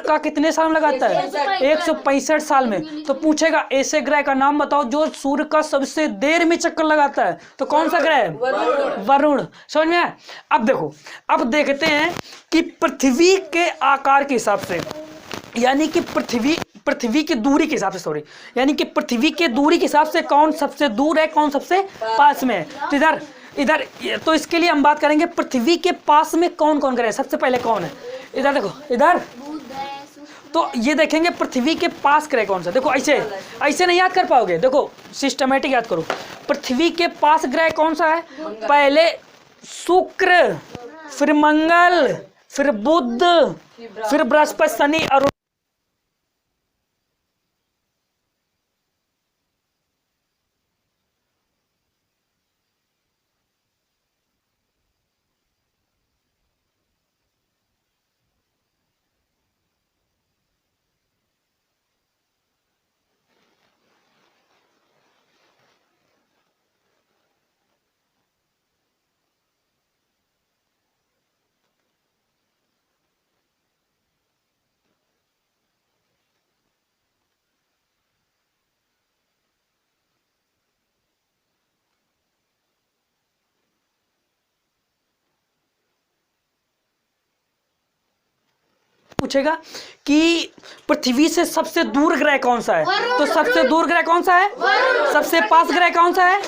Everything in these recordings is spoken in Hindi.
का कितने साल में लगाता है? 165 साल में। तो पूछेगा ऐसे ग्रह का नाम बताओ जो सूर्य का सबसे देर में चक्कर लगाता है, तो कौन सा ग्रह है? वरुण। समझ में आया? अब देखो, अब देखते हैं कि पृथ्वी के आकार के हिसाब से, यानी कि पृथ्वी की दूरी के हिसाब से, सॉरी, यानी कि पृथ्वी के दूरी के हिसाब से कौन सबसे दूर है, कौन सबसे पास में है। तो इधर तो इसके लिए हम बात करेंगे पृथ्वी के पास में कौन कौन ग्रह, सबसे पहले कौन है? इधर देखो, इधर तो ये देखेंगे पृथ्वी के पास ग्रह कौन सा। देखो ऐसे नहीं याद कर पाओगे, देखो सिस्टमेटिक याद करो। पृथ्वी के पास ग्रह कौन सा है? पहले शुक्र, फिर मंगल, फिर बुध, फिर बृहस्पति, शनि, अरुण। पूछेगा कि पृथ्वी से सबसे दूर ग्रह कौन सा है, तो सबसे दूर ग्रह कौन सा है? सबसे पास ग्रह कौन सा है?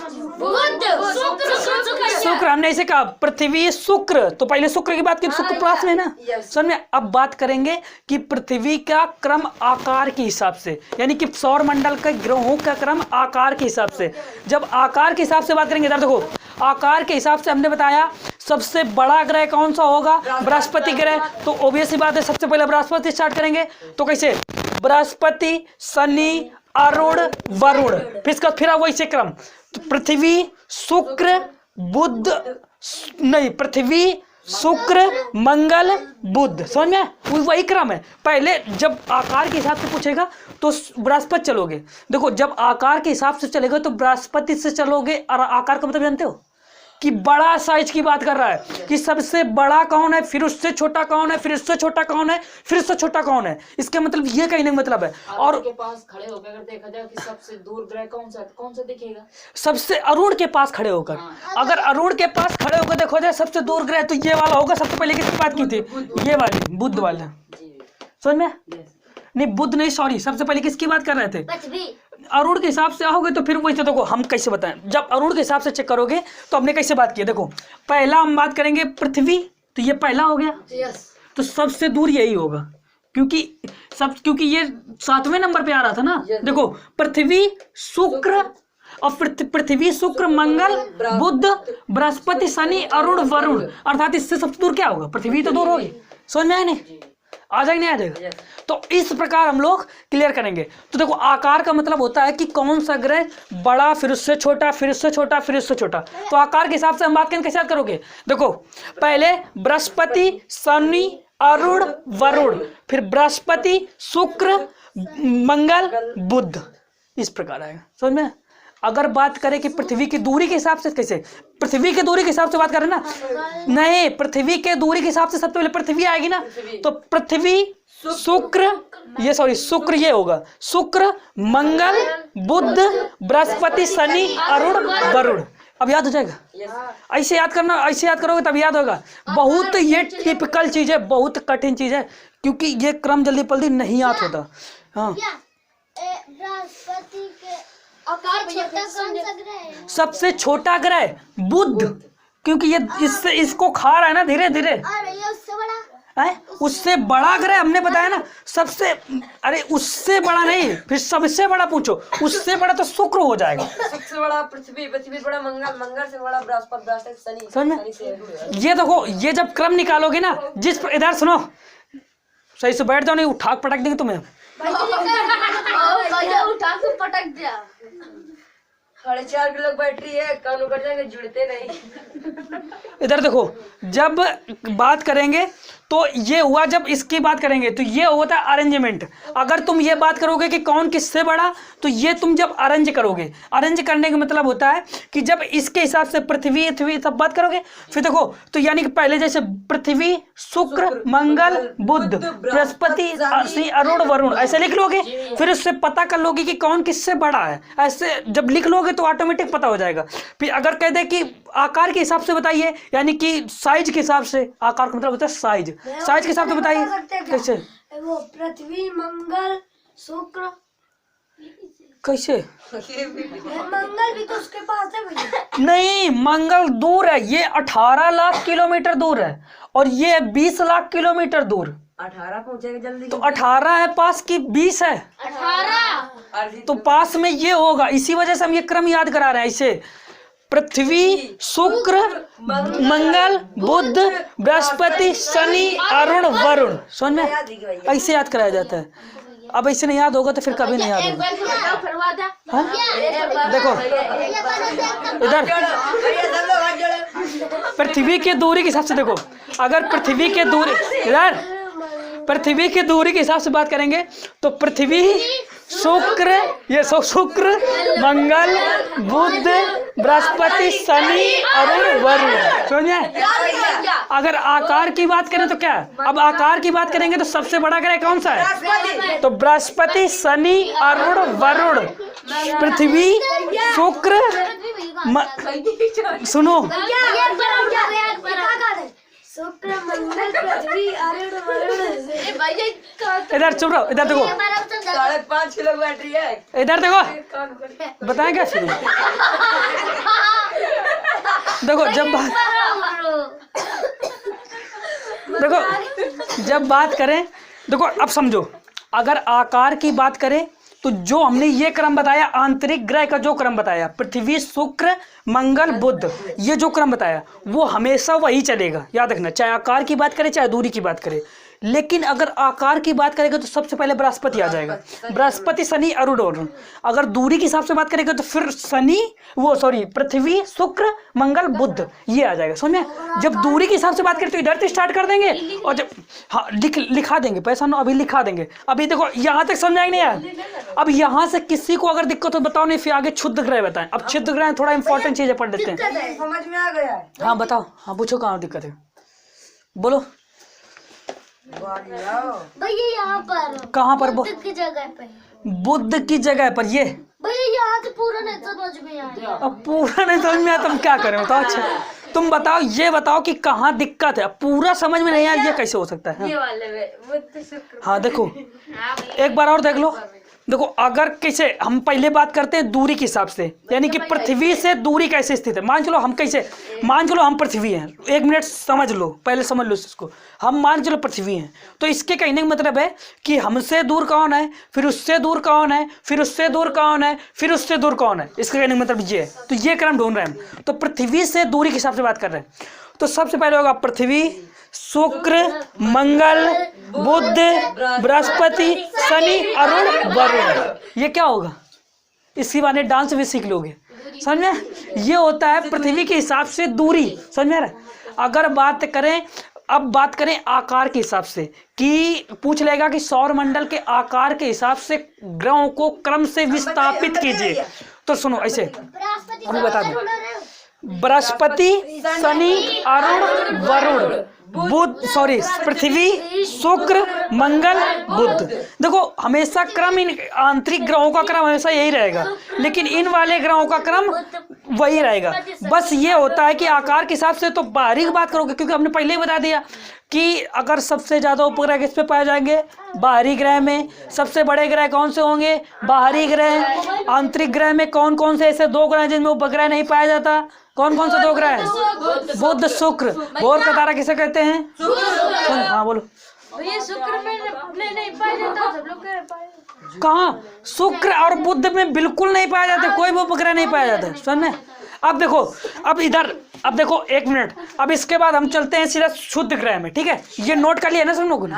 शुक्र। हमने ऐसे कहा पृथ्वी शुक्र, तो पहले शुक्र की बात की, शुक्र पास में है ना। समझे? अब बात करेंगे कि पृथ्वी का क्रम आकार के हिसाब से, यानी कि सौर मंडल के ग्रहों का क्रम आकार के हिसाब से। जब आकार के हिसाब से बात करेंगे, इधर देखो, आकार के हिसाब से हमने बताया सबसे बड़ा ग्रह कौन सा होगा? बृहस्पति ग्रह। तो ऑब्वियस बात है, सबसे पहले बृहस्पति स्टार्ट करेंगे। तो कैसे? बृहस्पति, शनि, अरुण, वरुण, फिर वैसे क्रम। तो पृथ्वी, शुक्र, बुध, नहीं, पृथ्वी, शुक्र, मंगल, बुध। समझ में? वही क्रम है। पहले जब आकार के हिसाब से पूछेगा तो बृहस्पति चलोगे। देखो, जब आकार के हिसाब से चलेगा तो बृहस्पति से चलोगे। और आकार का मतलब जानते हो कि बड़ा साइज की बात कर रहा है, कि सबसे बड़ा कौन है, फिर उससे छोटा कौन है, फिर उससे छोटा कौन है, फिर उससे छोटा कौन है। इसका मतलब ये कहने का मतलब है। और के पास खड़े होकर अगर देखा जाए कि सबसे दूर ग्रह कौन सा दिखेगा? सबसे अरुण के पास खड़े होकर, अगर अरुण के पास खड़े होकर देखो जाए सबसे दूर ग्रह, तो ये वाला होगा। सबसे पहले किसकी बात की थी? ये वाली, बुध वाला। समझ में? नहीं, बुध नहीं, सॉरी, सबसे पहले किसकी बात कर रहे थे? अरुण के हिसाब से आओगे तो फिर वैसे देखो हम कैसे बताएं। जब अरुण के हिसाब से चेक करोगे तो हमने कैसे बात की? देखो, पहला हम बात करेंगे पृथ्वी, तो ये पहला हो गया। तो सबसे दूर यही होगा, क्योंकि ये 7वें नंबर पे आ रहा था ना। देखो, पृथ्वी, शुक्र, और पृथ्वी, शुक्र, मंगल, बुध, बृहस्पति, शनि, अरुण, वरुण, अर्थात इससे सबसे दूर क्या होगा? पृथ्वी तो दूर होगी। समझ में आया? नहीं आ जाएगा, नहीं आ जाएगा? तो इस प्रकार हम लोग क्लियर करेंगे। तो देखो, आकार का मतलब होता है कि कौन सा ग्रह बड़ा, फिर उससे छोटा, फिर उससे छोटा, फिर उससे छोटा। तो आकार के हिसाब से हम बात करेंगे, कैसे याद करोगे? देखो, पहले बृहस्पति, शनि, अरुण, वरुण, फिर बृहस्पति, शुक्र, मंगल, बुध, इस प्रकार आएगा। समझ में? अगर बात करें कि पृथ्वी की दूरी के हिसाब से, कैसे? पृथ्वी की दूरी के हिसाब से बात करें ना, नहीं, पृथ्वी के दूरी के हिसाब से सबसे पहले पृथ्वी आएगी ना। तो पृथ्वी, शुक्र, ये सॉरी, शुक्र ये होगा, शुक्र, मंगल, बुध, बृहस्पति, शनि, अरुण, वरुण। अब याद हो जाएगा? ऐसे याद करना, ऐसे याद करोगे तब याद होगा। बहुत ये टिपिकल चीज है, बहुत कठिन चीज है, क्योंकि ये क्रम जल्दी जल्दी नहीं याद होता। हाँ, बृहस्पति के आकार छोटा कौन सा ग्रह है? सबसे छोटा ग्रह बुध, क्योंकि ये इससे इसको खा रहा है ना धीरे धीरे। और ये उससे बड़ा है, उससे बड़ा ग्रह हमने बताया ना सबसे, अरे उससे बड़ा नहीं, फिर सबसे बड़ा पूछो, उससे बड़ा तो शुक्र हो जाएगा। सबसे बड़ा पृथ्वी, पृथ्वी से बड़ा मंगल, मंगल से बड़ा बृहस्पति, बृहस्पति शनि, समझ में? शनि से ये देखो, ये जब क्रम निकालोगे ना, इधर सुनो, सही से बैठ जाओ, नहीं उठा पटक देंगे तुम्हें। भैया उठा के पटक दिया। 4.5 किलो बैटरी है, कान उकड़ जाएंगे, जुड़ते नहीं। इधर देखो, जब बात करेंगे तो ये हुआ, जब इसकी बात करेंगे तो ये होता है अरेंजमेंट। अगर तुम ये बात करोगे कि कौन किससे बड़ा, तो ये तुम जब अरेंज करोगे, अरेंज करने का मतलब होता है कि जब इसके हिसाब से पृथ्वी सब बात करोगे, फिर देखो तो यानी कि पहले जैसे पृथ्वी, शुक्र, मंगल, बुध, बृहस्पति, शनि, अरुण, वरुण ऐसे लिख लोगे। फिर उससे पता कर लोगे कि कौन किससे बड़ा है। ऐसे जब लिख लोगे तो ऑटोमेटिक पता हो जाएगा। फिर अगर कह दे कि आकार के हिसाब से बताइए, यानी कि साइज के हिसाब से, आकार का मतलब होता है साइज, साइज के हिसाब से बताइए कैसे। वो पृथ्वी, मंगल, शुक्र, कैसे? मंगल भी तो उसके पास है भैया। नहीं, मंगल दूर है, ये 18 लाख किलोमीटर दूर है, और ये 20 लाख किलोमीटर दूर। 18 पहुंचेगा जल्दी। तो 18 है पास की 20 है, 18 तो पास में ये होगा। इसी वजह से हम ये क्रम याद करा रहे हैं। इसे पृथ्वी, शुक्र, मंगल, बुध, बृहस्पति, शनि, अरुण, वरुण। समझ में? ऐसे याद कराया जाता है। अब ऐसे नहीं याद होगा तो फिर कभी नहीं याद होगा। हाँ? देखो इधर पृथ्वी की दूरी के हिसाब से देखो, अगर पृथ्वी के दूरी, इधर पृथ्वी की दूरी के हिसाब से बात करेंगे तो पृथ्वी, शुक्र, ये शुक्र, मंगल, बुध, बृहस्पति, शनि, अरुण, वरुण। समझे? अगर आकार की बात करें तो क्या, अब आकार की बात करेंगे तो सबसे बड़ा ग्रह कौन सा है? तो बृहस्पति, शनि, अरुण, वरुण, पृथ्वी, शुक्र, सुनो, शुक्र, मंगल, पृथ्वी, अरुण, वरुण। इधर चुप रहो, इधर देखो, 5.5 किलो बैटरी है। इधर देखो, बताएं क्या शुरू। देखो जब बात करें, देखो अब समझो, अगर आकार की बात करें तो जो हमने ये क्रम बताया, आंतरिक ग्रह का जो क्रम बताया, पृथ्वी, शुक्र, मंगल, बुध, ये जो क्रम बताया वो हमेशा वही चलेगा। याद रखना, चाहे आकार की बात करें चाहे दूरी की बात करें। लेकिन अगर आकार की बात करेंगे तो सबसे पहले बृहस्पति आ जाएगा, बृहस्पति, शनि, अरुण। अगर दूरी के हिसाब से बात करेंगे तो फिर पृथ्वी, शुक्र, मंगल, बुध, ये आ जाएगा। समझ में? जब दूरी के हिसाब से बात करें तो इधर से स्टार्ट कर देंगे, और जब हाँ लिखा देंगे, पैसा ना अभी लिखा देंगे। अभी देखो यहाँ तक समझाएंगे नहीं यार। अब यहाँ से किसी को अगर दिक्कत हो बताओ, नहीं फिर आगे क्षुद्र ग्रह बताएं। अब क्षुद्र ग्रह थोड़ा इंपॉर्टेंट चीजें पढ़ लेते हैं। समझ में आ गया है? हाँ बताओ, हाँ पूछो कहाँ दिक्कत है, बोलो। भैया यहाँ पर, कहाँ पर? बुद्ध की जगह पे, बुद्ध की जगह पर। ये भैया यहाँ से पूरा नहीं समझ में आया। अब पूरा नहीं समझ में आया, तुम क्या करें बताओ। अच्छा तुम बताओ, ये बताओ कि कहाँ दिक्कत है। पूरा समझ में नहीं आया, ये कैसे हो सकता है? ये वाले में बुध, शुक्र। हाँ देखो, एक बार और देख लो। देखो अगर कैसे, हम पहले बात करते हैं दूरी के हिसाब से, यानी कि पृथ्वी से दूरी कैसे स्थित है। मान चलो हम कैसे, मान चलो हम पृथ्वी हैं, 1 मिनट समझ लो, पहले समझ लो इसको। हम मान चलो पृथ्वी हैं, तो इसके कहने का मतलब है कि हमसे दूर कौन है, फिर उससे दूर कौन है, फिर उससे दूर कौन है, फिर उससे दूर कौन है। इसका कहने का मतलब ये है। तो ये क्रम ढूंढ रहे हैं हम। तो पृथ्वी से दूरी के हिसाब से बात कर रहे हैं। तो सबसे पहले होगा पृथ्वी, शुक्र, मंगल, बुध, बृहस्पति, शनि, अरुण, वरुण। ये क्या होगा? इसी बहाने डांस भी सीख लोगे। समझ में? ये होता है पृथ्वी के हिसाब से दूरी। समझ में आ रहा है? अगर बात करें, अब बात करें आकार के हिसाब से, कि पूछ लेगा कि सौर मंडल के आकार के हिसाब से ग्रहों को क्रम से विस्थापित कीजिए। तो सुनो ऐसे, अभी बता दूं, बृहस्पति, शनि, अरुण, वरुण, पृथ्वी, शुक्र, मंगल, बुध। देखो हमेशा क्रम इन आंतरिक ग्रहों का क्रम हमेशा यही रहेगा, लेकिन इन वाले ग्रहों का क्रम वही रहेगा। बस ये होता है कि आकार के हिसाब से तो बाहरी की बात करोगे, क्योंकि हमने पहले ही बता दिया कि अगर सबसे ज़्यादा उपग्रह किस पे पाए जाएंगे? बाहरी ग्रह में। सबसे बड़े ग्रह कौन से होंगे? बाहरी ग्रह। आंतरिक ग्रह में कौन कौन से ऐसे 2 ग्रह जिनमें उपग्रह नहीं पाया जाता? कौन कौन से 2 ग्रह हैं? बुध, शुक्र। भोर का तारा किसे कहते हैं? हाँ बोलो। शुक्र में नहीं पाया जाता, सब लोग पाए। कहाँ? शुक्र और बुध में बिल्कुल नहीं पाया जाता, कोई भी उपग्रह नहीं पाया जाता। समझे? अब देखो, अब देखो 1 मिनट। अब इसके बाद हम चलते हैं सीधा शुद्ध ग्रह में। ठीक है, ये नोट कर लिया ना सब लोगों ने?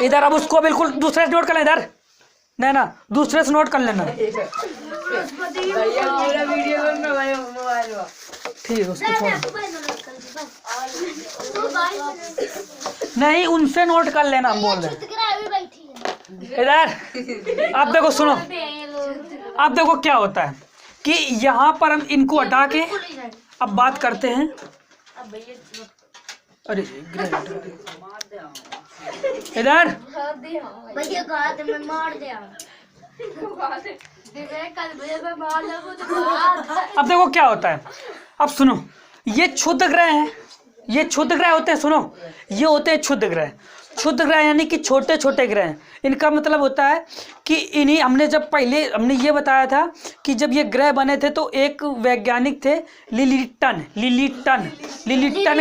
इधर अब उसको बिल्कुल दूसरे नोट कर लें। इधर नहीं ना, दूसरे से नोट कर लेना। भैया पूरा वीडियो बनना भाई मोबाइल में। ठीक है, उसको छोड़। नहीं, उनसे नोट कर लेना, हम बोल रहे हैं। इधर अब देखो, सुनो, अब देखो क्या होता है कि यहाँ पर हम इनको हटा के अब बात करते हैं। अरे इधर भैया कहा था मैं मार दिया। अब देखो क्या होता है। अब सुनो, ये क्षुद्र ग्रह हैं, ये क्षुद्र ग्रह होते हैं। सुनो, ये होते हैं क्षुद्र ग्रह। क्षुद्र ग्रह यानी कि छोटे छोटे ग्रह। इनका मतलब होता है कि इन्हीं हमने जब पहले हमने ये बताया था कि जब ये ग्रह बने थे तो एक वैज्ञानिक थे लिलिटन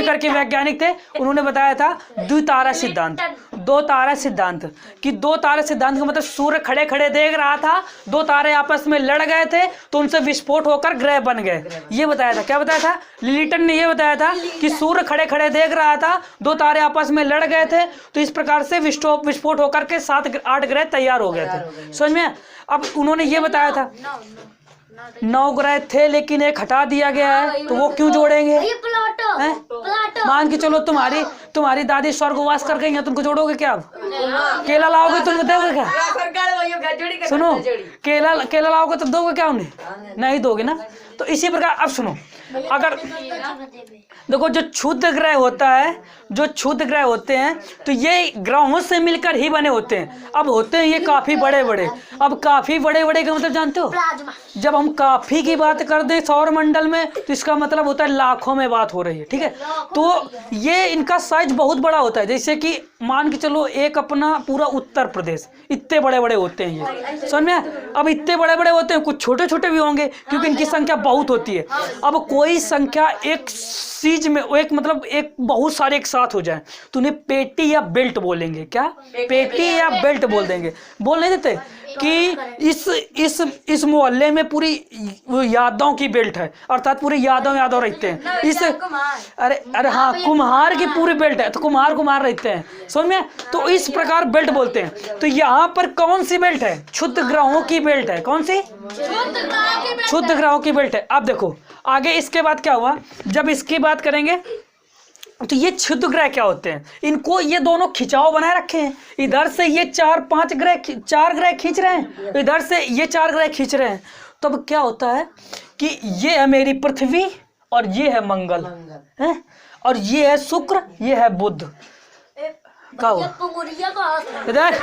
करके वैज्ञानिक थे। उन्होंने बताया था द्वितारा सिद्धांत, दो तारा सिद्धांत, कि दो तारा सिद्धांत का मतलब सूर्य खड़े खड़े देख रहा था, दो तारे आपस में लड़ गए थे तो उनसे विस्फोट होकर ग्रह बन गए। ये बताया था। क्या बताया था? लिलिटन ने ये बताया था कि सूर्य खड़े खड़े देख रहा था, दो तारे आपस में लड़ गए थे, तो इस प्रकार से विस्फोट होकर के 7-8 ग्रह तैयार हो गए थे। समझ में? अब उन्होंने ये बताया था 9 ग्रह थे लेकिन एक हटा दिया गया है, तो वो क्यों जोड़ेंगे? मान के चलो तुम्हारी दादी स्वर्गवास कर गई है, तुमको जोड़ोगे क्या? अब केला लाओगे तुमको दोगे क्या? सुनो, केला लाओगे तो दोगे क्या उन्हें? नहीं दोगे ना। तो इसी प्रकार अब सुनो, अगर देखो जो क्षुद्र ग्रह होता है, जो क्षुद्र ग्रह होते हैं तो ये ग्रहों से मिलकर ही बने होते हैं। अब होते हैं ये काफी बड़े बड़े। अब काफी बड़े बड़े का मतलब जानते हो? जब हम काफी की बात कर दें सौर मंडल में तो इसका मतलब होता है लाखों में बात हो रही है। ठीक है, तो ये इनका साइज बहुत बड़ा होता है। जैसे कि मान के चलो एक अपना पूरा उत्तर प्रदेश, इतने बड़े बड़े होते हैं ये। समझ में? अब इतने बड़े बड़े होते हैं, कुछ छोटे छोटे भी होंगे क्योंकि इनकी संख्या बहुत होती है। अब कोई संख्या एक चीज में एक बहुत सारे एक साथ हो जाए तो उन्हें पेटी या बेल्ट बोलेंगे। क्या? पेटी या बेल्ट बोल देंगे। बोल नहीं देते कि इस मोहल्ले में पूरी यादों की बेल्ट है, अर्थात पूरी यादों रहते हैं। इस अरे हाँ, कुम्हार की पूरी बेल्ट है तो कुम्हार रहते हैं। समझ में? तो इस प्रकार बेल्ट बोलते हैं। तो यहाँ पर कौन सी बेल्ट है? क्षुद्र ग्रहों की बेल्ट है। कौन सी? क्षुद्र ग्रहों की बेल्ट है। अब देखो आगे इसके बाद क्या हुआ, जब इसकी बात करेंगे तो ये क्षुद्र ग्रह क्या होते हैं, इनको ये दोनों खिंचाव बनाए रखे हैं। इधर से ये 4 ग्रह खींच रहे हैं, इधर से ये 4 ग्रह खींच रहे हैं। तो अब क्या होता है कि ये है मेरी पृथ्वी और ये है मंगल है, और ये है शुक्र, ये है बुध। क्या हुआ इधर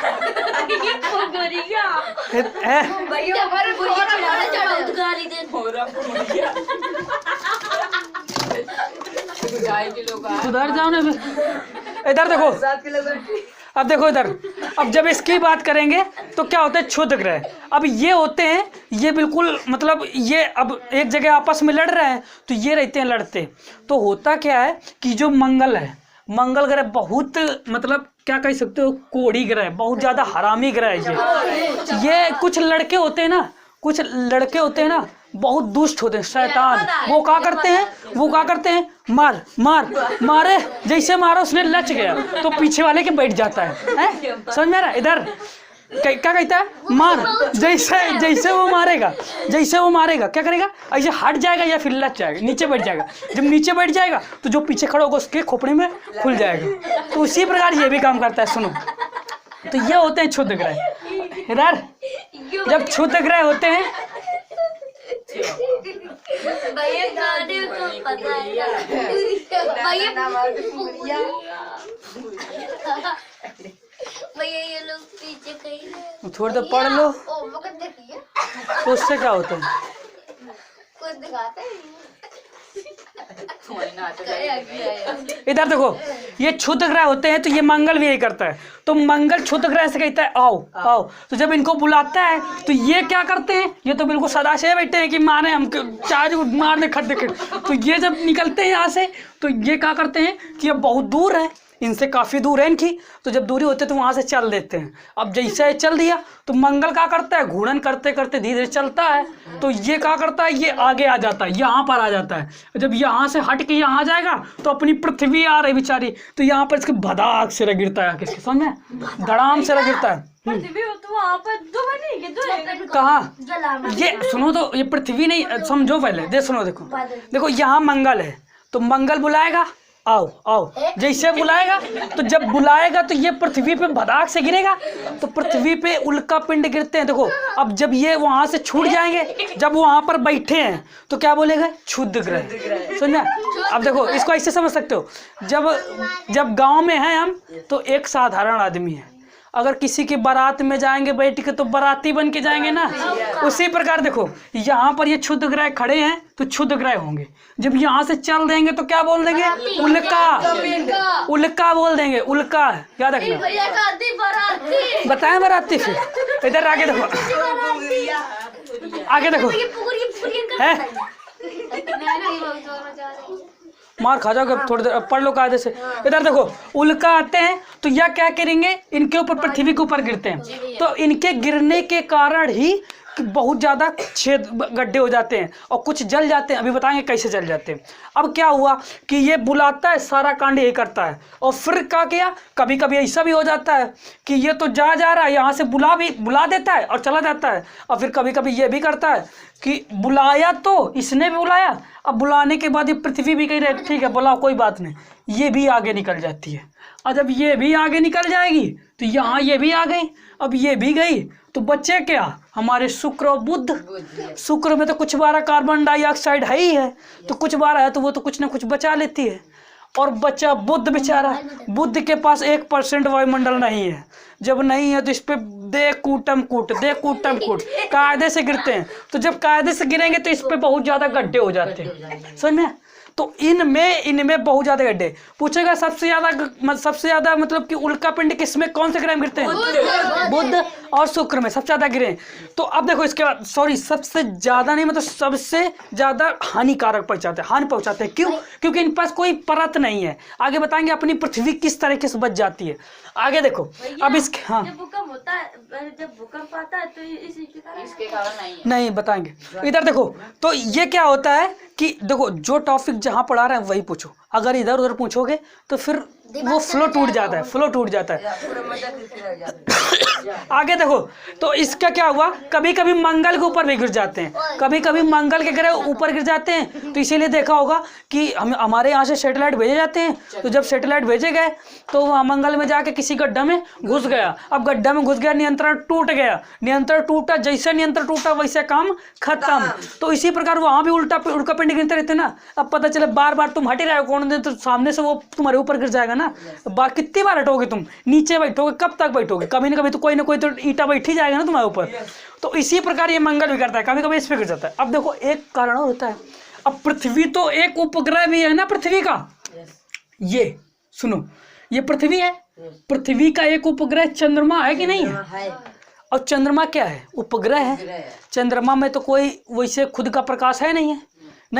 सुधर जाओ ना। इधर देखो, अब देखो इधर, अब जब इसकी बात करेंगे तो क्या होता है क्षुद्र ग्रह। अब ये होते हैं, ये बिल्कुल ये अब एक जगह आपस में लड़ रहे हैं तो ये रहते हैं लड़ते। तो होता क्या है कि जो मंगल है, मंगल ग्रह बहुत क्या कह सकते हो, कोढ़ी ग्रह, बहुत ज्यादा हरामी ग्रह है ये कुछ लड़के होते हैं ना, बहुत दुष्ट होते हैं, शैतान। वो क्या करते हैं मारे, जैसे मारो उसने लच गया तो पीछे वाले के बैठ जाता है? समझ में आ रहा? इधर क्या कहता है? मार। जैसे वो मारेगा क्या करेगा? ऐसे हट जाएगा या फिर लच जाएगा, नीचे बैठ जाएगा। जब नीचे बैठ जाएगा तो जो पीछे खड़ा होगा उसके खोपड़े में खुल जाएगा। तो उसी प्रकार ये भी काम करता है। सुनो, तो ये होते हैं क्षुद्र ग्रह। इधर जब क्षुद्र ग्रह होते हैं भैया ये लोग पीछे कहीं थोड़ी देर पढ़ लो तो उससे क्या होता है? कुछ दिखाते हैं। इधर देखो, ये क्षुद्र ग्रह होते हैं तो ये मंगल भी यही करता है। तो मंगल क्षुद्र ग्रह से कहता है आओ। तो जब इनको बुलाता है तो ये क्या करते हैं? ये तो बिल्कुल सदा से बैठे हैं कि मारे हम चार्ज मारने खड्डे। तो ये जब निकलते हैं यहाँ से तो ये क्या करते हैं कि अब बहुत दूर है, इनसे काफ़ी दूर है इनकी, तो जब दूरी होती है तो वहाँ से चल देते हैं। अब जैसे चल दिया तो मंगल क्या करता है? घूर्णन करते करते धीरे धीरे चलता है, तो ये क्या करता है? ये आगे आ जाता है, यहाँ पर आ जाता है। जब यहाँ से हट के यहाँ जाएगा तो अपनी पृथ्वी आ रही बेचारी, तो यहाँ पर इसके भदाक से गिरता है। किसके सामने? धड़ाम से गिरता है। पृथ्वी तो वहाँ पर दो बनी कि दो कहाँ? जला ये सुनो तो, ये पृथ्वी नहीं, समझो पहले, दे सुनो, देखो देखो यहाँ मंगल है तो मंगल बुलाएगा, आओ आओ, जैसे बुलाएगा तो जब बुलाएगा तो ये पृथ्वी पे भदाक से गिरेगा, तो पृथ्वी पे उल्का पिंड गिरते हैं। देखो अब जब ये वहां से छूट जाएंगे, जब वहां पर बैठे हैं तो क्या बोलेगा? क्षुद्र ग्रह। समझ में? अब देखो इसको ऐसे समझ सकते हो, जब गांव में हैं हम तो एक साधारण आदमी है, अगर किसी की बारात में जाएंगे बैठ के तो बाराती बन के जाएंगे ना, उसी प्रकार देखो यहाँ पर ये क्षुद्र ग्रह खड़े हैं तो क्षुद्र ग्रह होंगे, जब यहाँ से चल देंगे तो क्या बोल देंगे? उल्का, उल्का बोल देंगे, उल्का, याद रखना। बताएं बाराती, फिर इधर आगे देखो, आगे देखो है, मार खा जाओगे थोड़ी देर, पढ़ लो कायदे से। इधर देखो उल्का आते हैं तो यह क्या करेंगे? इनके ऊपर, पृथ्वी के ऊपर गिरते हैं, तो इनके गिरने के कारण ही बहुत ज़्यादा छेद गड्ढे हो जाते हैं और कुछ जल जाते हैं। अभी बताएंगे कैसे जल जाते हैं। अब क्या हुआ कि ये बुलाता है, सारा कांड यही करता है, और फिर क्या किया, कभी कभी ऐसा भी हो जाता है कि ये तो जा रहा है, यहाँ से बुला देता है और चला जाता है, और फिर कभी कभी ये भी करता है कि बुलाया तो इसने भी बुलाया, अब बुलाने के बाद ये पृथ्वी भी कही रहे ठीक है बुलाओ कोई बात नहीं, ये भी आगे निकल जाती है, और जब ये भी आगे निकल जाएगी तो यहाँ ये भी आ गई, अब ये भी गई तो बच्चे क्या? हमारे शुक्र और बुध। शुक्र में तो कुछ बार कार्बन डाइऑक्साइड है ही है, तो कुछ बार है तो वो तो कुछ ना कुछ बचा लेती है, और बच्चा बुध बेचारा, बुध के पास 1% वायुमंडल नहीं है, जब नहीं है तो इस पे दे कूटम कूट कायदे से गिरते हैं, तो जब कायदे से गिरेंगे तो इस पे बहुत ज्यादा गड्ढे हो जाते हैं। समझ में? तो इनमें बहुत ज्यादा गड्ढे। पूछेगा सबसे ज्यादा मतलब कि उल्का पिंड किसमें, कौन से ग्रह में गिरते हैं? बुध और शुक्र में सबसे ज्यादा गिरे। तो अब देखो इसके बाद, सॉरी सबसे ज्यादा नहीं, मतलब सबसे ज्यादा हानिकारक पहुंचाते हैं। क्यों? क्योंकि इन पास कोई परत नहीं है। आगे बताएंगे अपनी पृथ्वी किस तरीके से बच जाती है, आगे देखो। अब इसके जब भूकंप होता है, जब भूकंप आता है तो इसके कारण नहीं बताएंगे। इधर देखो तो ये क्या होता है कि देखो जो टॉपिक जहाँ पढ़ा रहे हैं वही पूछो, अगर इधर उधर पूछोगे तो फिर वो फ्लो टूट जाता है, आगे देखो तो इसका क्या हुआ, कभी कभी मंगल के ऊपर भी गिर जाते हैं, कभी कभी मंगल के ग्रह ऊपर गिर जाते हैं। तो इसीलिए देखा होगा कि हमारे यहाँ से सैटेलाइट भेजे जाते हैं, तो जब सैटेलाइट भेजे गए तो वहाँ मंगल में जाके किसी गड्ढा में घुस गया, अब गड्ढा में घुस गया, नियंत्रण टूटा, जैसे नियंत्रण टूटा वैसे काम खत्म। तो इसी प्रकार वहाँ भी उल्का पिंड गिरते रहते ना। अब पता चले बार बार तुम हट ही रहे हो, कौन दिन तो सामने से वो तुम्हारे ऊपर गिर जाएगा ना। कितनी बार हटोगे तुम, नीचे बैठोगे, कब तक बैठोगे, कभी ना कभी तो कोई ना कोई तो ईटा बैठ ही जाएगा ना तुम्हारे ऊपर। तो इसी प्रकार ये मंगल भी करता है, कभी कभी इस पे गिर जाता है। अब देखो एक कारण और होता है, अब पृथ्वी तो एक उपग्रह भी है ना पृथ्वी का, ये सुनो, ये पृथ्वी है, पृथ्वी का एक उपग्रह चंद्रमा है कि नहीं है? और चंद्रमा क्या है? उपग्रह है। चंद्रमा में तो कोई वैसे खुद का प्रकाश है नहीं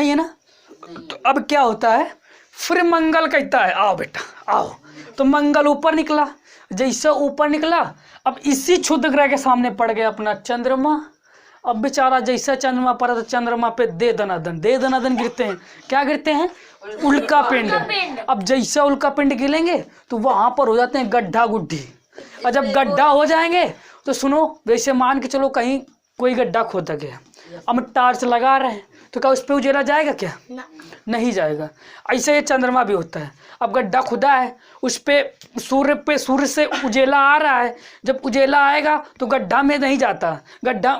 है ना। तो अब क्या होता है, फिर मंगल कहता है आओ बेटा आओ, तो मंगल ऊपर निकला, जैसे ऊपर निकला अब इसी क्षुद्र ग्रह के सामने पड़ गया अपना चंद्रमा। अब बेचारा जैसा चंद्रमा पर, तो चंद्रमा पे दे दनादन गिरते हैं। क्या गिरते हैं? उल्का पिंड। अब जैसे उल्का पिंड गिरेंगे तो वहां पर हो जाते हैं गड्ढा गुड्ढी, और जब गड्ढा हो जाएंगे तो सुनो, वैसे मान के चलो कहीं कोई गड्ढा खोदा गया, अब टार्च लगा रहे हैं तो क्या उस पर उजेला जाएगा? क्या नहीं जाएगा। ऐसे ये चंद्रमा भी होता है, अब गड्ढा खुदा है, उस पे सूर्य से उजेला आ रहा है, जब उजेला आएगा तो गड्ढा में नहीं जाता,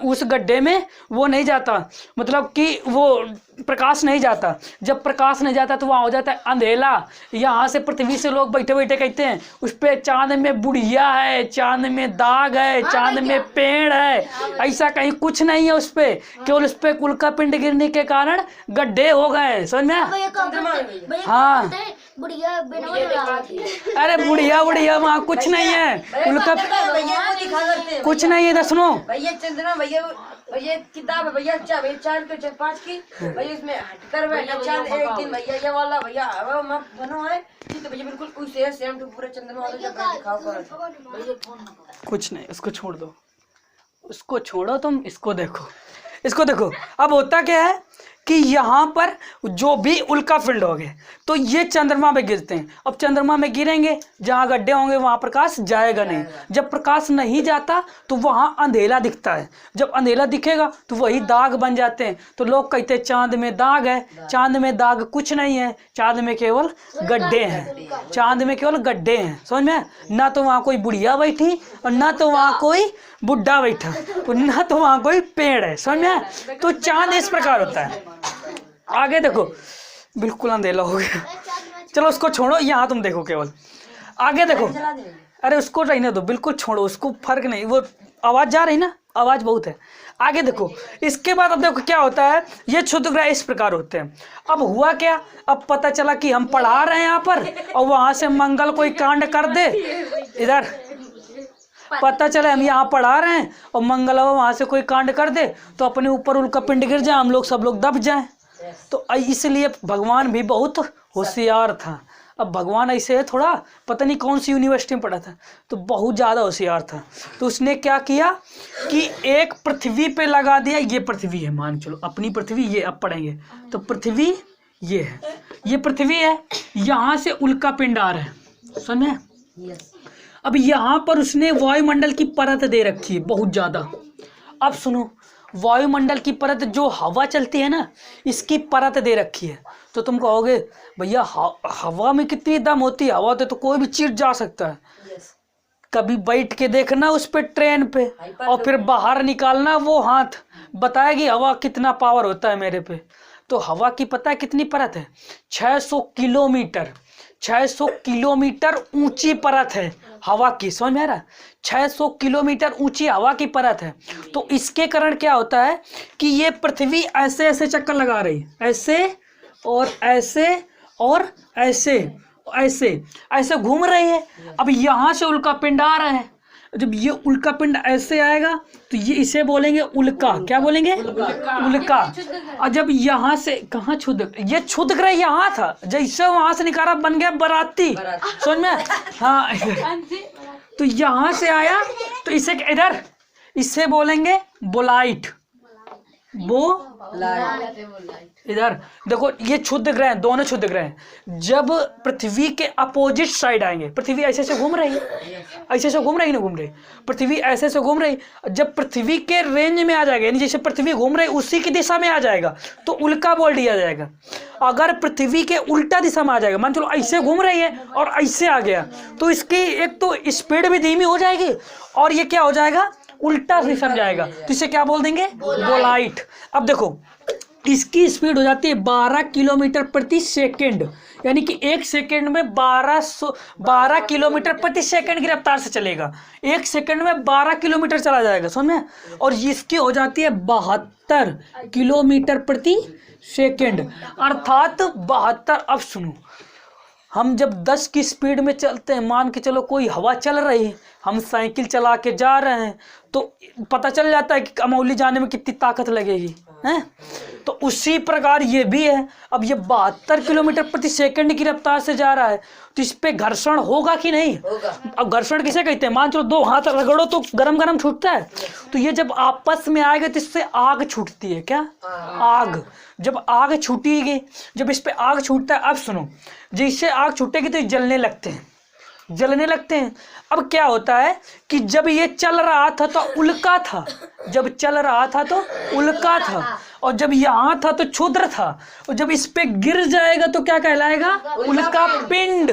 उस गड्ढे में वो नहीं जाता, मतलब कि वो प्रकाश नहीं जाता। जब प्रकाश नहीं जाता तो वहाँ हो जाता है अंधेला। यहाँ से पृथ्वी से लोग बैठे बैठे कहते हैं उस पे चांद में बुढ़िया है, चांद में दाग है, चांद में पेड़ है, ऐसा कहीं कुछ नहीं है उस पे, केवल उस पे उल्का पिंड गिरने के कारण गड्ढे हो गए। समझ में? हाँ अरे बुढ़िया वहाँ कुछ नहीं है, उल्का कुछ नहीं है। इधर सुनो भैया, चंद्रमा भैया किताब है भैया, 4 की भैया, इसमें हटकर चांद एक दिन भैया ये वाला भैया बनो है तो भैया बिल्कुल उसे सेम टू पूरा चंद्रमा वाला जब दिखाओ भैया। कुछ नहीं, उसको छोड़ दो, उसको छोड़ो, तुम इसको देखो। अब होता क्या है कि यहाँ पर जो भी उल्का पिंड होंगे तो ये चंद्रमा में गिरते हैं। अब चंद्रमा में गिरेंगे, जहाँ गड्ढे होंगे वहाँ प्रकाश जाएगा नहीं। जब प्रकाश नहीं जाता तो वहाँ अंधेरा दिखता है। जब अंधेरा दिखेगा तो वही दाग बन जाते हैं। तो लोग कहते हैं चांद में दाग है। चांद में दाग कुछ नहीं है, चांद में केवल गड्ढे हैं। चांद में केवल गड्ढे हैं, समझ में? ना तो वहाँ कोई बुढ़िया बैठी और ना तो वहाँ कोई बुढ़ा बैठा और ना तो वहाँ कोई पेड़ है, समझ में? तो चांद इस प्रकार होता है। आगे देखो, बिल्कुल अंधेरा हो गया, चलो उसको छोड़ो, यहाँ तुम देखो केवल। आगे देखो, अरे उसको रहने दो, बिल्कुल छोड़ो उसको, फर्क नहीं, वो आवाज़ जा रही ना, आवाज़ बहुत है। आगे देखो, इसके बाद अब देखो क्या होता है। ये क्षुद्र ग्रह इस प्रकार होते हैं। अब हुआ क्या, अब पता चला कि हम पढ़ा रहे हैं यहाँ पर और वहाँ से मंगल कोई कांड कर दे। इधर पता चले हम यहाँ पढ़ा रहे हैं और मंगल वहाँ से कोई कांड कर दे तो अपने ऊपर उल्का पिंड गिर जाए, हम लोग सब लोग दब जाएं। तो इसलिए भगवान भी बहुत होशियार था। अब भगवान ऐसे है, थोड़ा पता नहीं कौन सी यूनिवर्सिटी में पढ़ा था, तो बहुत ज़्यादा होशियार था। तो उसने क्या किया कि एक पृथ्वी पे लगा दिया। ये पृथ्वी है, मान चलो अपनी पृथ्वी, ये अब पढ़ेंगे तो पृथ्वी ये है, ये पृथ्वी है, यहाँ से उल्का पिंड आ रहा है, सुने? अब यहाँ पर उसने वायुमंडल की परत दे रखी है बहुत ज़्यादा। अब सुनो, वायुमंडल की परत जो हवा चलती है ना, इसकी परत दे रखी है। तो तुम कहोगे भैया हवा में कितनी दम होती है, हवा तो कोई भी चीज जा सकता है। कभी बैठ के देखना उस पे ट्रेन पे और फिर बाहर निकालना वो हाथ, बताएगी हवा कितना पावर होता है मेरे पे। तो हवा की पता है कितनी परत है? 600 किलोमीटर, 600 किलोमीटर ऊंची परत है हवा की, समझ में आ रहा है? 600 किलोमीटर ऊंची हवा की परत है। तो इसके कारण क्या होता है कि ये पृथ्वी ऐसे ऐसे चक्कर लगा रही है, ऐसे और ऐसे और ऐसे ऐसे ऐसे घूम रही है। अब यहाँ से उल्का पिंड आ रहा है, जब ये उल्का पिंड ऐसे आएगा तो ये इसे बोलेंगे उल्का। क्या बोलेंगे? उल्का। और जब यहाँ से, कहाँ क्षुद्र, ये क्षुद्र ग्रह यहाँ था, जैसे वहां से निकाला बन गया बराती, समझ में? हाँ, तो यहाँ से आया तो इसे इधर, इसे बोलेंगे बोलाइट। इधर देखो, ये क्षुद्र ग्रह, दोनों क्षुद्र ग्रह जब पृथ्वी के अपोजिट साइड आएंगे, पृथ्वी ऐसे से घूम रही है, ऐसे से घूम रही ना, घूम रही पृथ्वी ऐसे से घूम रही, जब पृथ्वी के रेंज में आ जाएगा, यानी जैसे पृथ्वी घूम रही उसी की दिशा में आ जाएगा तो उल्का बोल दिया जाएगा। अगर पृथ्वी के उल्टा दिशा में आ जाएगा, मान चलो ऐसे घूम रही है और ऐसे आ गया, तो इसकी एक तो स्पीड भी धीमी हो जाएगी और ये क्या हो जाएगा, उल्टा दिशा में जाएगा। तो इसे क्या बोल देंगे? बोलाइट। अब देखो, इसकी स्पीड हो जाती है 12 किलोमीटर प्रति सेकंड, यानी कि एक सेकंड में 12 किलोमीटर प्रति सेकंड की रफ्तार से चलेगा। एक सेकंड में 12 किलोमीटर चला जाएगा, समझ में? और इसकी हो जाती है 72 किलोमीटर प्रति सेकंड, अर्थात 72। अब सुनो, हम जब 10 की स्पीड में चलते हैं, मान के चलो कोई हवा चल रही है, हम साइकिल चला के जा रहे हैं, तो पता चल जाता है कि अमौली जाने में कितनी ताकत लगेगी, हैं? तो उसी प्रकार ये भी है। अब ये 72 किलोमीटर प्रति सेकंड की रफ्तार से जा रहा है, तो इस पे घर्षण होगा कि नहीं? अब घर्षण किसे कहते हैं? मान चलो दो हाथ रगड़ो तो गरम गरम छूटता है, तो ये जब आपस में आएगा तो इससे आग छूटती है। क्या? आग। जब आग छूटेगी, जब इस पे आग छूटता है, अब सुनो, जिससे आग छूटेगी तो जलने लगते हैं, जलने लगते हैं। अब क्या होता है कि जब ये चल रहा था तो उल्का था, जब चल रहा था तो उल्का था, और जब यहाँ था तो क्षुद्र था, और जब इस पे गिर जाएगा तो क्या कहलाएगा? उल्का पिंड।